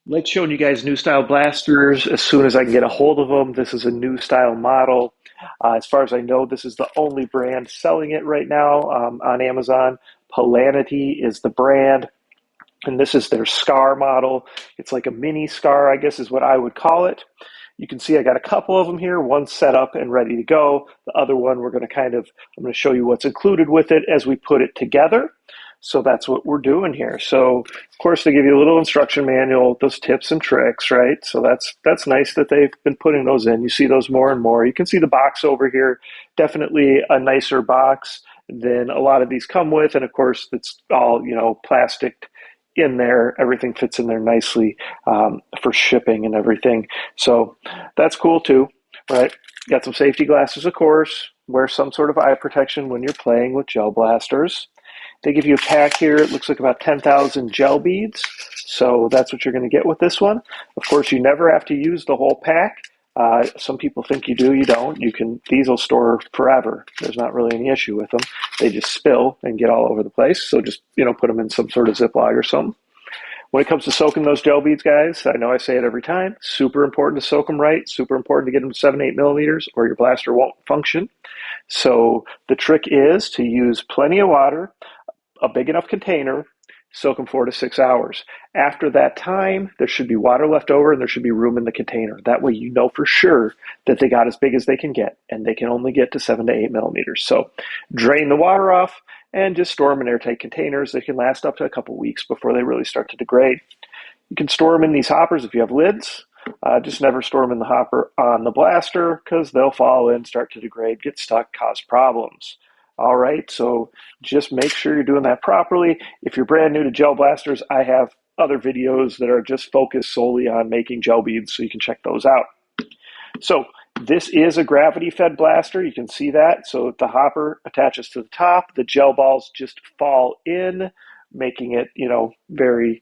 Like showing you guys new style blasters as soon as I can get a hold of them. This is a new style model. As far as I know, this is the only brand selling it right now on Amazon. POLAUNITY is the brand, and this is their SCAR model. It's like a mini SCAR, I guess is what I would call it. You can see I got a couple of them here. One set up and ready to go. The other one we're going to I'm going to show you what's included with it as we put it together. So that's what we're doing here. So of course they give you a little instruction manual, those tips and tricks, right? So that's nice that they've been putting those in. You see those more and more. You can see the box over here, definitely a nicer box than a lot of these come with. And of course it's all, plastic in there. Everything fits in there nicely for shipping and everything. So that's cool too, right? Got some safety glasses, of course. Wear some sort of eye protection when you're playing with gel blasters. They give you a pack here. It looks like about 10,000 gel beads. So that's what you're going to get with this one. Of course, you never have to use the whole pack. Some people think you do, you don't. These will store forever. There's not really any issue with them. They just spill and get all over the place. So just, put them in some sort of Ziploc or something. When it comes to soaking those gel beads, guys, I know I say it every time, super important to soak them right, super important to get them to 7-8 millimeters or your blaster won't function. So the trick is to use plenty of water, a big enough container, soak them 4 to 6 hours. After that time, there should be water left over and there should be room in the container. That way you know for sure that they got as big as they can get, and they can only get to 7 to 8 millimeters. So drain the water off and just store them in airtight containers. They can last up to a couple weeks before they really start to degrade. You can store them in these hoppers if you have lids. Just never store them in the hopper on the blaster because they'll fall in, start to degrade, get stuck, cause problems. All right, so just make sure you're doing that properly. If you're brand new to gel blasters, I have other videos that are just focused solely on making gel beads, so you can check those out. So this is a gravity-fed blaster. You can see that. So the hopper attaches to the top. The gel balls just fall in, making it, very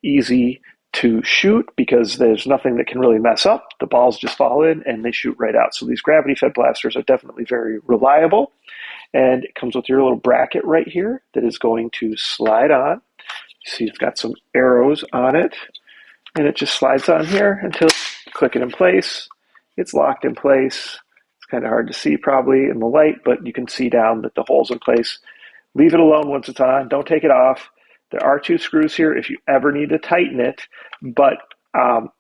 easy to shoot because there's nothing that can really mess up. The balls just fall in and they shoot right out. So these gravity-fed blasters are definitely very reliable. And it comes with your little bracket right here that is going to slide on. You see it's got some arrows on it, and it just slides on here until you click it in place. It's locked in place. It's kind of hard to see probably in the light, but you can see down that the hole's in place. Leave it alone once it's on. Don't take it off. There are 2 screws here if you ever need to tighten it, but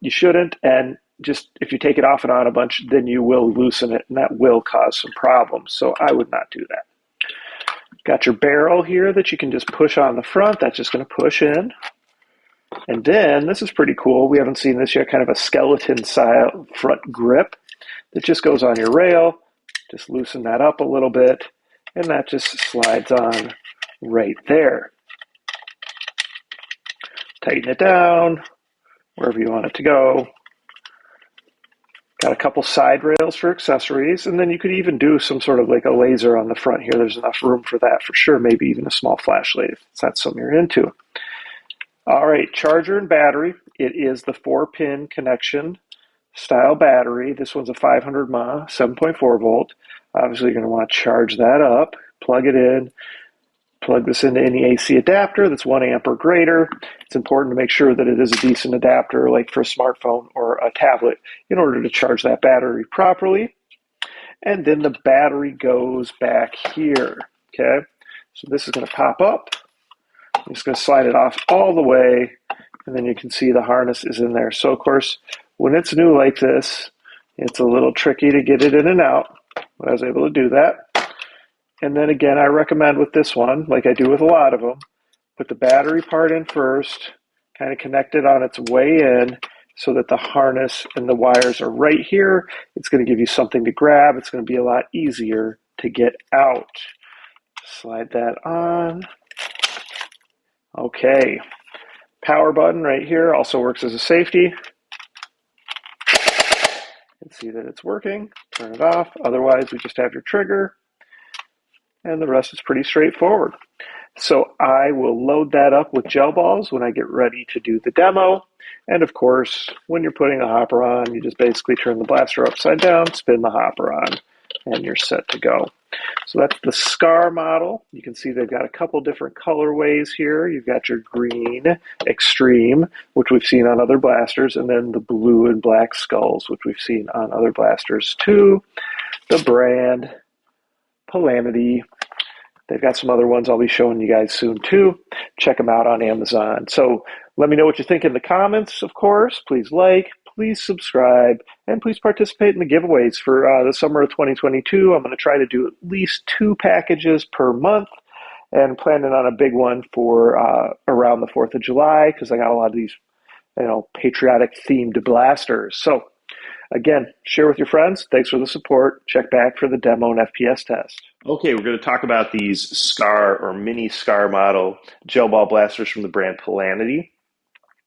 you shouldn't. And just if you take it off and on a bunch, then you will loosen it, and that will cause some problems. So I would not do that. Got your barrel here that you can just push on the front. That's just going to push in. And then, this is pretty cool. We haven't seen this yet, kind of a skeleton-style front grip that just goes on your rail. Just loosen that up a little bit, and that just slides on right there. Tighten it down wherever you want it to go. Got a couple side rails for accessories, and then you could even do some sort of like a laser on the front here. There's enough room for that for sure, maybe even a small flashlight if that's something you're into. All right, charger and battery. It is the 4-pin connection style battery. This one's a 500 mAh, 7.4 volt. Obviously, you're going to want to charge that up, plug it in. Plug this into any AC adapter that's 1 amp or greater. It's important to make sure that it is a decent adapter, like for a smartphone or a tablet, in order to charge that battery properly. And then the battery goes back here, okay? So this is going to pop up. I'm just going to slide it off all the way, and then you can see the harness is in there. So, of course, when it's new like this, it's a little tricky to get it in and out, but I was able to do that. And then again, I recommend with this one, like I do with a lot of them, put the battery part in first, kind of connect it on its way in so that the harness and the wires are right here. It's going to give you something to grab. It's going to be a lot easier to get out. Slide that on. Okay. Power button right here also works as a safety. You can see that it's working. Turn it off. Otherwise, we just have your trigger. And the rest is pretty straightforward. So I will load that up with gel balls when I get ready to do the demo. And of course, when you're putting the hopper on, you just basically turn the blaster upside down, spin the hopper on. and you're set to go. So that's the SCAR model. You can see they've got a couple different colorways here. You've got your green Extreme, which we've seen on other blasters, and then the blue and black skulls, which we've seen on other blasters too. The brand, POLAUNITY. They've got some other ones I'll be showing you guys soon too. Check them out on Amazon. So let me know what you think in the comments, of course. Please like, please subscribe, and please participate in the giveaways for the summer of 2022. I'm going to try to do at least 2 packages per month and planning on a big one for around the 4th of July because I got a lot of these, patriotic themed blasters. So again, share with your friends. Thanks for the support. Check back for the demo and FPS test. Okay, we're going to talk about these SCAR or mini SCAR model gel ball blasters from the brand POLAUNITY.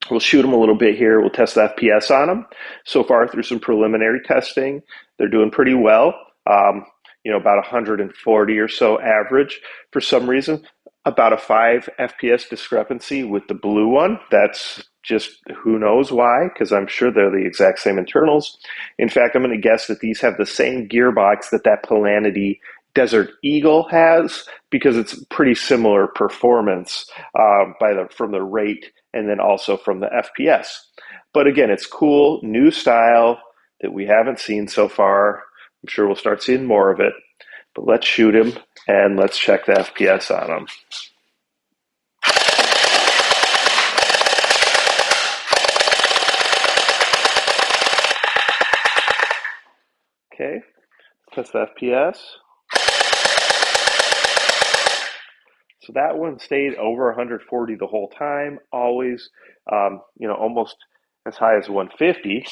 We'll shoot them a little bit here. We'll test the FPS on them. So far, through some preliminary testing, they're doing pretty well. About 140 or so average. For some reason, about a 5 FPS discrepancy with the blue one. That's just who knows why, because I'm sure they're the exact same internals. In fact, I'm going to guess that these have the same gearbox that POLAUNITY Desert Eagle has, because it's pretty similar performance from the rate and then also from the FPS. But again, it's cool, new style that we haven't seen so far. I'm sure we'll start seeing more of it. But let's shoot him and let's check the FPS on him. Okay, test the FPS. So that one stayed over 140 the whole time, always, almost as high as 150.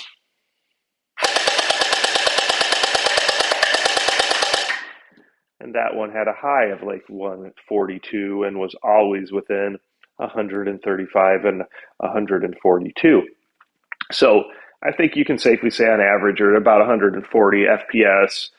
And that one had a high of like 142 and was always within 135 and 142. So I think you can safely say on average you're at about 140 FPS.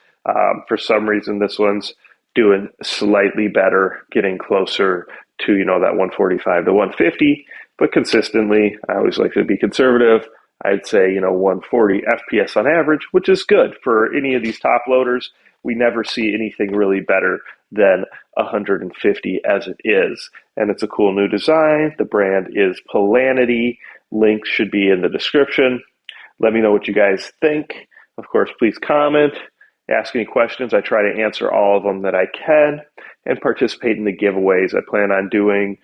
For some reason, this one's doing slightly better, getting closer to, that 145 to 150, but consistently, I always like to be conservative. I'd say, 140 FPS on average, which is good for any of these top loaders. We never see anything really better than 150 as it is. And it's a cool new design. The brand is POLAUNITY. Links should be in the description. Let me know what you guys think. Of course, please comment, ask any questions. I try to answer all of them that I can, and participate in the giveaways. I plan on doing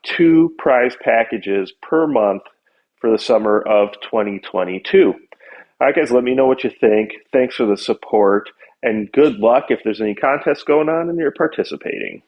2 prize packages per month for the summer of 2022. All right, guys, let me know what you think. Thanks for the support, and good luck if there's any contests going on and you're participating.